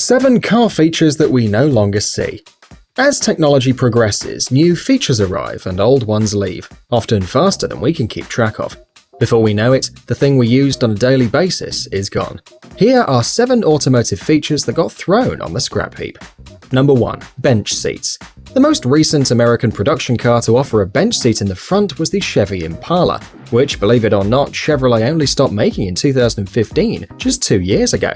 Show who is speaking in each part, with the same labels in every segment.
Speaker 1: 7 car features that we no longer see. As technology progresses, new features arrive and old ones leave, often faster than we can keep track of. Before we know it, the thing we used on a daily basis is gone. Here are 7 automotive features that got thrown on the scrap heap. Number 1. Bench seats. The most recent American production car to offer a bench seat in the front was the Chevy Impala, which, believe it or not, Chevrolet only stopped making in 2015, just 2 years ago.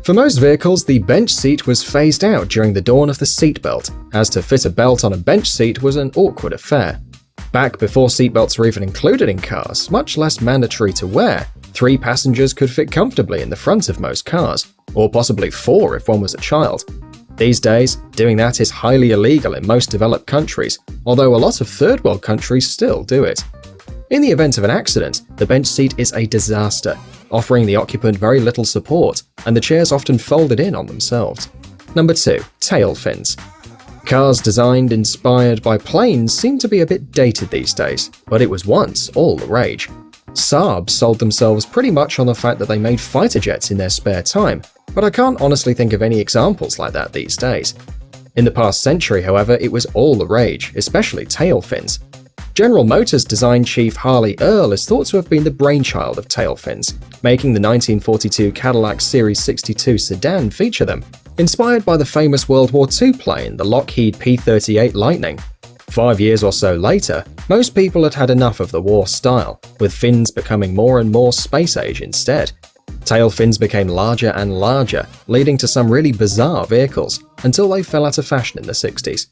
Speaker 1: For most vehicles, the bench seat was phased out during the dawn of the seatbelt, as to fit a belt on a bench seat was an awkward affair. Back before seatbelts were even included in cars, much less mandatory to wear, 3 passengers could fit comfortably in the front of most cars, or possibly 4 if one was a child. These days, doing that is highly illegal in most developed countries, although a lot of third world countries still do it. In the event of an accident, the bench seat is a disaster, offering the occupant very little support, and the chairs often folded in on themselves. Number 2. Tail fins. Cars designed inspired by planes seem to be a bit dated these days, but it was once all the rage. Saab sold themselves pretty much on the fact that they made fighter jets in their spare time, but I can't honestly think of any examples like that these days. In the past century, however, it was all the rage, especially tail fins. General Motors design chief Harley Earl is thought to have been the brainchild of tail fins, making the 1942 Cadillac Series 62 sedan feature them, inspired by the famous World War II plane, the Lockheed P-38 Lightning. 5 years or so later, most people had had enough of the war style, with fins becoming more and more space-age instead. Tail fins became larger and larger, leading to some really bizarre vehicles, until they fell out of fashion in the 60s.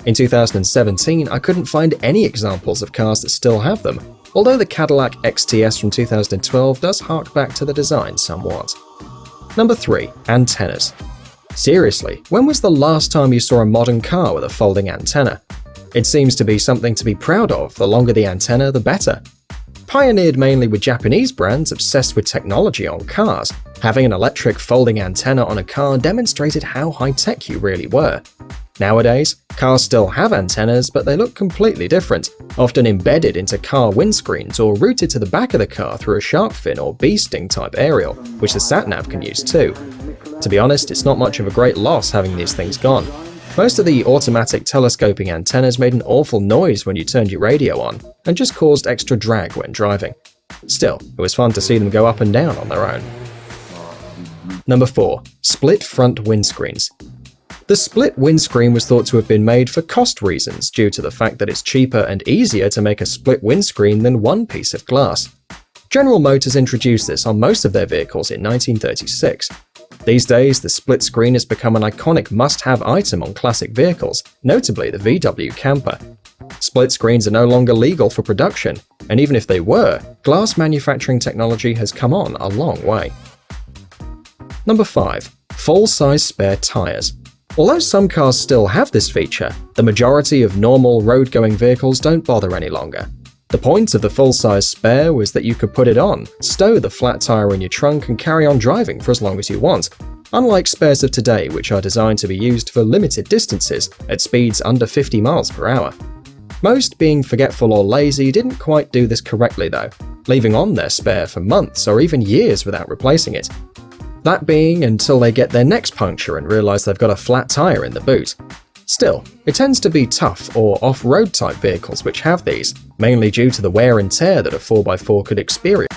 Speaker 1: In 2017, I couldn't find any examples of cars that still have them, although the Cadillac XTS from 2012 does hark back to the design somewhat. Number 3. Antennas. Seriously, when was the last time you saw a modern car with a folding antenna? It seems to be something to be proud of, the longer the antenna, the better. Pioneered mainly with Japanese brands obsessed with technology on cars, having an electric folding antenna on a car demonstrated how high-tech you really were. Nowadays, cars still have antennas, but they look completely different, often embedded into car windscreens or routed to the back of the car through a shark fin or bee sting type aerial, which the sat-nav can use too. To be honest, it's not much of a great loss having these things gone. Most of the automatic telescoping antennas made an awful noise when you turned your radio on, and just caused extra drag when driving. Still, it was fun to see them go up and down on their own. Number 4. Split front windscreens. The split windscreen was thought to have been made for cost reasons due to the fact that it's cheaper and easier to make a split windscreen than one piece of glass. General Motors introduced this on most of their vehicles in 1936. These days, the split screen has become an iconic must-have item on classic vehicles, notably the VW Camper. Split screens are no longer legal for production, and even if they were, glass manufacturing technology has come on a long way. Number 5. Full-size spare tires. Although some cars still have this feature, the majority of normal road-going vehicles don't bother any longer. The point of the full-size spare was that you could put it on, stow the flat tire in your trunk and carry on driving for as long as you want, unlike spares of today which are designed to be used for limited distances at speeds under 50 miles per hour. Most, being forgetful or lazy, didn't quite do this correctly though, leaving on their spare for months or even years without replacing it. That being until they get their next puncture and realize they've got a flat tire in the boot. Still, it tends to be tough or off-road type vehicles which have these, mainly due to the wear and tear that a 4x4 could experience.